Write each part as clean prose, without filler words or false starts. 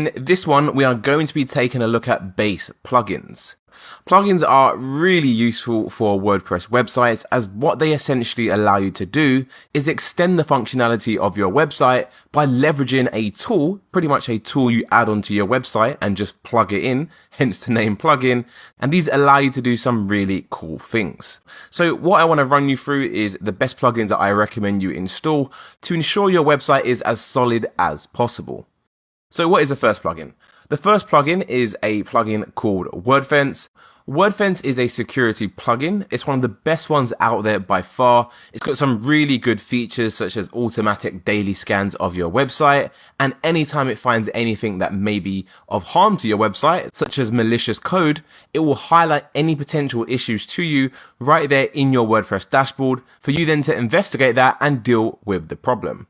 In this one, we are going to be taking a look at base plugins. Plugins are really useful for WordPress websites, as what they essentially allow you to do is extend the functionality of your website by leveraging a tool, pretty much a tool you add onto your website and just plug it in, hence the name plugin, and these allow you to do some really cool things. So what I want to run you through is the best plugins that I recommend you install to ensure your website is as solid as possible. So what is the first plugin? The first plugin is a plugin called WordFence. WordFence is a security plugin. It's one of the best ones out there by far. It's got some really good features such as automatic daily scans of your website, and anytime it finds anything that may be of harm to your website, such as malicious code, it will highlight any potential issues to you right there in your WordPress dashboard for you then to investigate that and deal with the problem.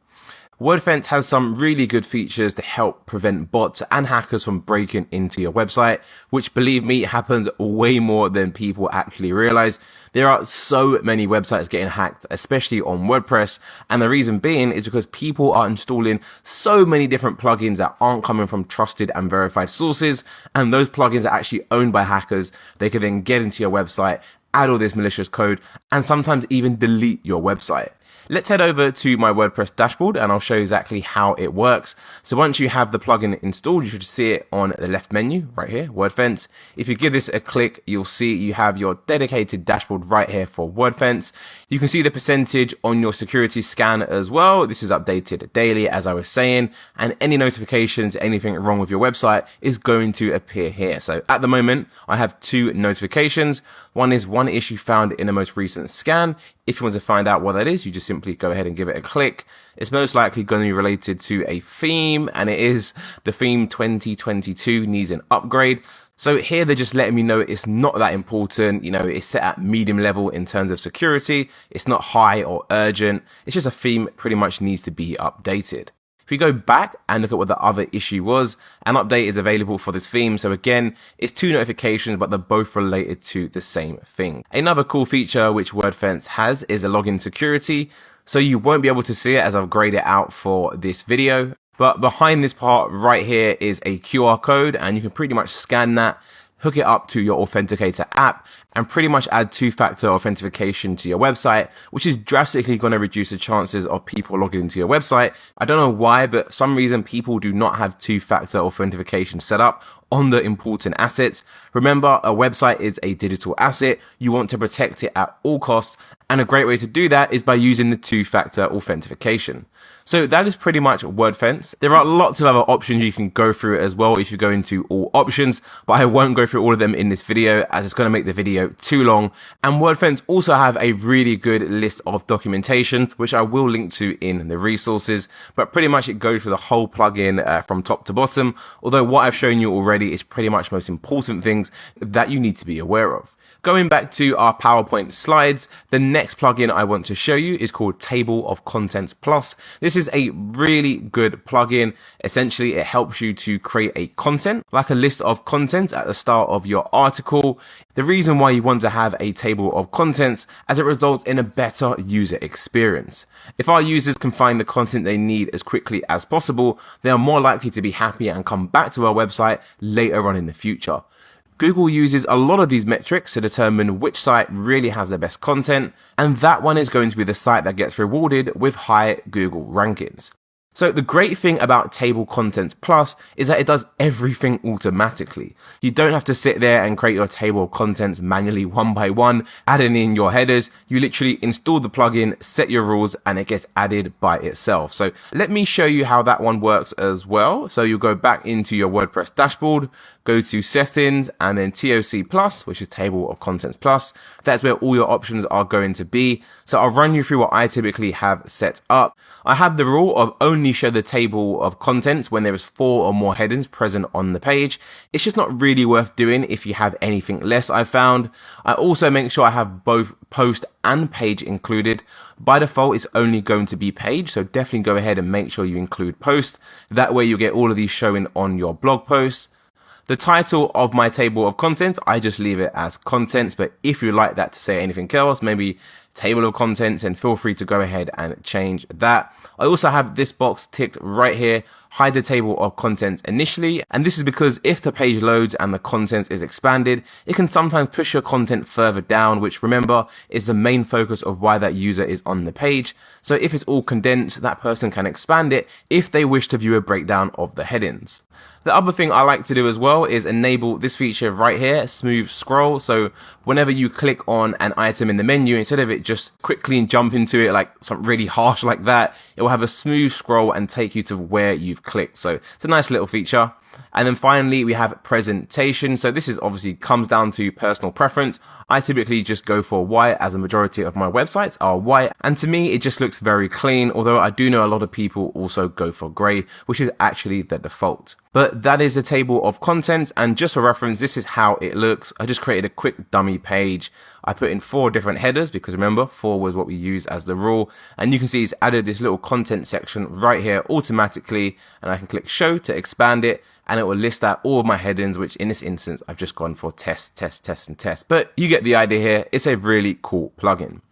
WordFence has some really good features to help prevent bots and hackers from breaking into your website, which, believe me, happens way more than people actually realize. There are so many websites getting hacked, especially on WordPress, and the reason being is because people are installing so many different plugins that aren't coming from trusted and verified sources, and those plugins are actually owned by hackers. They can then get into your website, add all this malicious code, and sometimes even delete your website. Let's head over to my WordPress dashboard and I'll show you exactly how it works. So once you have the plugin installed, you should see it on the left menu right here, WordFence. If you give this a click, you'll see you have your dedicated dashboard right here for WordFence. You can see the percentage on your security scan as well. This is updated daily, as I was saying, and any notifications, anything wrong with your website is going to appear here. So at the moment, I have 2 notifications. One is one issue found in the most recent scan. If you want to find out what that is, you just simply go ahead and give it a click. It's most likely going to be related to a theme, and it is the theme 2022 needs an upgrade. So here they're just letting me know it's not that important. You know, it's set at medium level in terms of security. It's not high or urgent. It's just a theme pretty much needs to be updated. If we go back and look at what the other issue was, an update is available for this theme. So again, it's 2 notifications, but they're both related to the same thing. Another cool feature which WordFence has is a login security. So you won't be able to see it as I've grayed it out for this video. But behind this part right here is a QR code, and you can pretty much scan that, hook it up to your Authenticator app, and pretty much add 2-factor authentication to your website, which is drastically going to reduce the chances of people logging into your website. I don't know why, but for some reason people do not have 2-factor authentication set up on the important assets. Remember, a website is a digital asset. You want to protect it at all costs, and a great way to do that is by using the 2-factor authentication. So that is pretty much WordFence. There are lots of other options you can go through as well if you go into all options, but I won't go through all of them in this video as it's going to make the video too long. And WordFence also have a really good list of documentation, which I will link to in the resources, but pretty much it goes through the whole plugin from top to bottom. Although what I've shown you already is pretty much most important things that you need to be aware of. Going back to our PowerPoint slides, the next plugin I want to show you is called Table of Contents Plus. This is a really good plugin. Essentially, it helps you to create a content, like a list of contents at the start of your article. The reason why you want to have a table of contents, as it results in a better user experience. If our users can find the content they need as quickly as possible, they are more likely to be happy and come back to our website later on in the future. Google uses a lot of these metrics to determine which site really has the best content, and that one is going to be the site that gets rewarded with high Google rankings. So the great thing about Table Contents Plus is that it does everything automatically. You don't have to sit there and create your table of contents manually one by one, adding in your headers. You literally install the plugin, set your rules, and it gets added by itself. So let me show you how that one works as well. So you'll go back into your WordPress dashboard, go to Settings, and then TOC Plus, which is Table of Contents Plus. That's where all your options are going to be. So I'll run you through what I typically have set up. I have the rule of only show the table of contents when there is 4 or more headings present on the page. It's just not really worth doing if you have anything less, I've found. I also make sure I have both post and page included. By default, it's only going to be page, so definitely go ahead and make sure you include post. That way you'll get all of these showing on your blog posts. The title of my table of contents, I just leave it as contents, but if you like that to say anything else, maybe table of contents, and feel free to go ahead and change that. I also have this box ticked right here, hide the table of contents initially, and this is because if the page loads and the content is expanded, it can sometimes push your content further down, which remember is the main focus of why that user is on the page. So if it's all condensed, that person can expand it if they wish to view a breakdown of the headings. The other thing I like to do as well is enable this feature right here, smooth scroll. So whenever you click on an item in the menu, instead of it just quickly jump into it like something really harsh like that, it will have a smooth scroll and take you to where you've clicked. So it's a nice little feature. And then finally, we have presentation. So this is obviously comes down to personal preference. I typically just go for white, as the majority of my websites are white. And to me, it just looks very clean. Although I do know a lot of people also go for gray, which is actually the default. But that is the table of contents. And just for reference, this is how it looks. I just created a quick dummy page. I put in 4 different headers because remember, 4 was what we used as the rule. And you can see it's added this little content section right here automatically. And I can click show to expand it. And it will list out all of my headings, which in this instance, I've just gone for test, test, test, and test. But you get the idea here. It's a really cool plugin.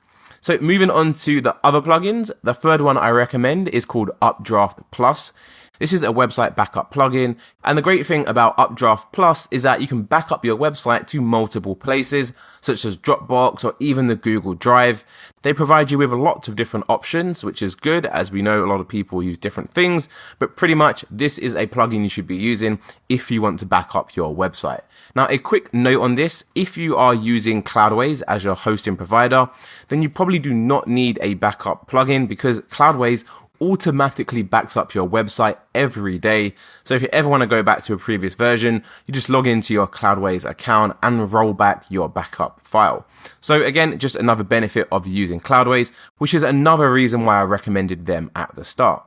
So moving on to the other plugins, the third one I recommend is called Updraft Plus. This is a website backup plugin, and the great thing about Updraft Plus is that you can back up your website to multiple places, such as Dropbox or even the Google Drive. They provide you with lots of different options, which is good, as we know a lot of people use different things, but pretty much this is a plugin you should be using if you want to back up your website. Now, a quick note on this, if you are using Cloudways as your hosting provider, then you probably do not need a backup plugin because Cloudways automatically backs up your website every day. So if you ever want to go back to a previous version, you just log into your Cloudways account and roll back your backup file. So again, just another benefit of using Cloudways, which is another reason why I recommended them at the start.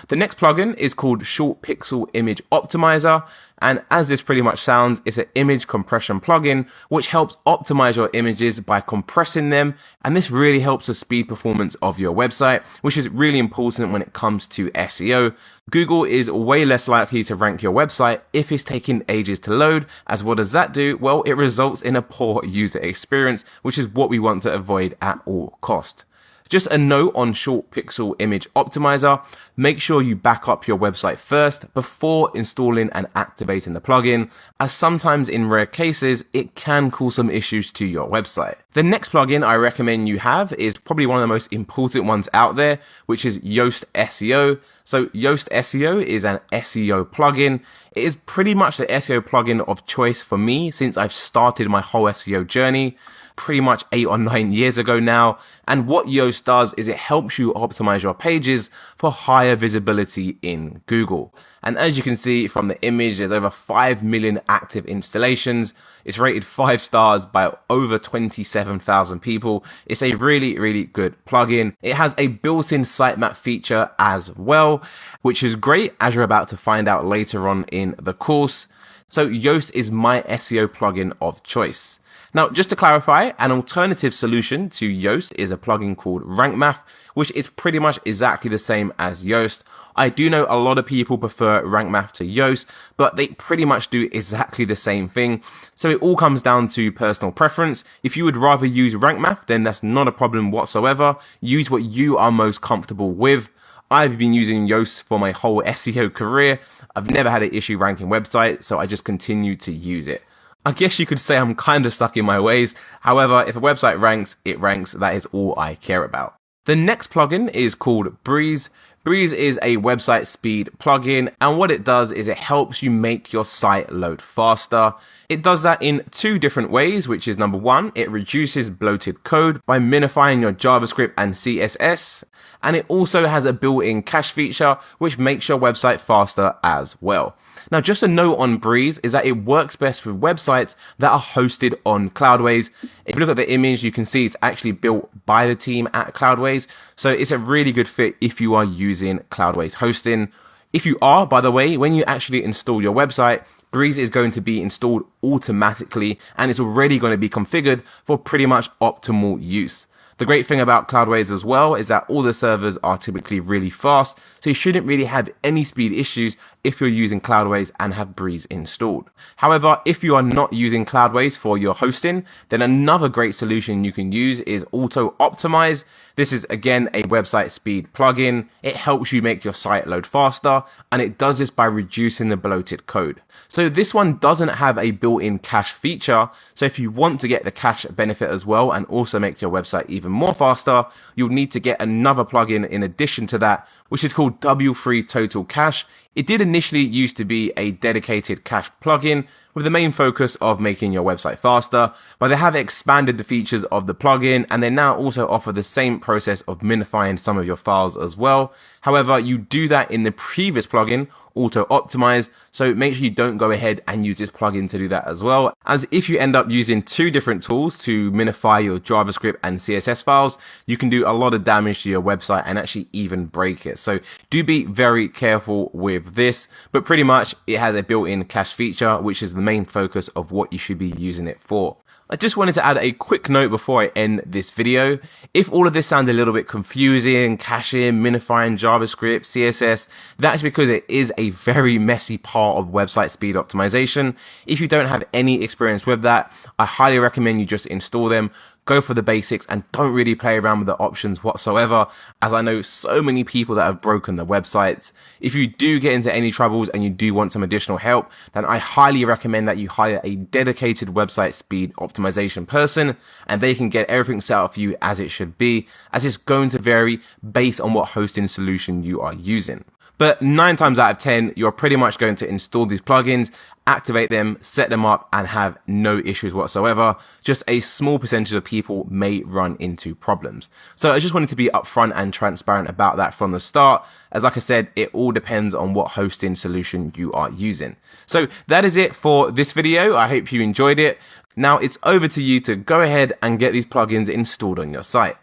The next plugin is called Short Pixel Image Optimizer, and as this pretty much sounds, it's an image compression plugin which helps optimize your images by compressing them, and this really helps the speed performance of your website, which is really important when it comes to SEO. Google is way less likely to rank your website if it's taking ages to load, as what does that do? Well, it results in a poor user experience, which is what we want to avoid at all costs. Just a note on Short Pixel Image Optimizer, make sure you back up your website first before installing and activating the plugin, as sometimes in rare cases, it can cause some issues to your website. The next plugin I recommend you have is probably one of the most important ones out there, which is Yoast SEO. So Yoast SEO is an SEO plugin. It is pretty much the SEO plugin of choice for me since I've started my whole SEO journey pretty much 8 or 9 years ago now. And what Yoast does is it helps you optimize your pages for higher visibility in Google. And as you can see from the image, there's over 5 million active installations. It's rated 5 stars by over 27,000 people. It's a really, really good plugin. It has a built-in sitemap feature as well, which is great, as you're about to find out later on in the course. So Yoast is my SEO plugin of choice. Now, just to clarify, an alternative solution to Yoast is a plugin called Rank Math, which is pretty much exactly the same as Yoast. I do know a lot of people prefer Rank Math to Yoast, but they pretty much do exactly the same thing. So it all comes down to personal preference. If you would rather use Rank Math, then that's not a problem whatsoever. Use what you are most comfortable with. I've been using Yoast for my whole SEO career. I've never had an issue ranking websites, so I just continue to use it. I guess you could say I'm kind of stuck in my ways. However, if a website ranks, it ranks. That is all I care about. The next plugin is called Breeze. Breeze is a website speed plugin, and what it does is it helps you make your site load faster. It does that in 2 different ways, which is number 1, it reduces bloated code by minifying your JavaScript and CSS, and it also has a built-in cache feature, which makes your website faster as well. Now, just a note on Breeze is that it works best with websites that are hosted on Cloudways. If you look at the image, you can see it's actually built by the team at Cloudways. So it's a really good fit if you are using Cloudways hosting. If you are, by the way, when you actually install your website, Breeze is going to be installed automatically and it's already going to be configured for pretty much optimal use. The great thing about Cloudways as well is that all the servers are typically really fast, so you shouldn't really have any speed issues if you're using Cloudways and have Breeze installed. However, if you are not using Cloudways for your hosting, then another great solution you can use is Auto Optimize. This is again a website speed plugin. It helps you make your site load faster, and it does this by reducing the bloated code. So this one doesn't have a built-in cache feature. So if you want to get the cache benefit as well and also make your website even more faster, you'll need to get another plugin in addition to that, which is called W3 Total Cache. It did initially used to be a dedicated cache plugin with the main focus of making your website faster, but they have expanded the features of the plugin and they now also offer the same process of minifying some of your files as well. However, you do that in the previous plugin, Auto Optimize, so make sure you don't go ahead and use this plugin to do that as well, as if you end up using two different tools to minify your JavaScript and CSS files, you can do a lot of damage to your website and actually even break it. So do be very careful with this, but pretty much it has a built-in cache feature, which is the main focus of what you should be using it for. I just wanted to add a quick note before I end this video. If all of this sounds a little bit confusing, caching, minifying JavaScript, CSS, that's because it is a very messy part of website speed optimization. If you don't have any experience with that, I highly recommend you just install them. Go for the basics and don't really play around with the options whatsoever, as I know so many people that have broken their websites. If you do get into any troubles and you do want some additional help, then I highly recommend that you hire a dedicated website speed optimization person, and they can get everything set up for you as it should be, as it's going to vary based on what hosting solution you are using. But 9 times out of 10, you're pretty much going to install these plugins, activate them, set them up, and have no issues whatsoever. Just a small percentage of people may run into problems. So I just wanted to be upfront and transparent about that from the start. As like I said, it all depends on what hosting solution you are using. So that is it for this video. I hope you enjoyed it. Now it's over to you to go ahead and get these plugins installed on your site.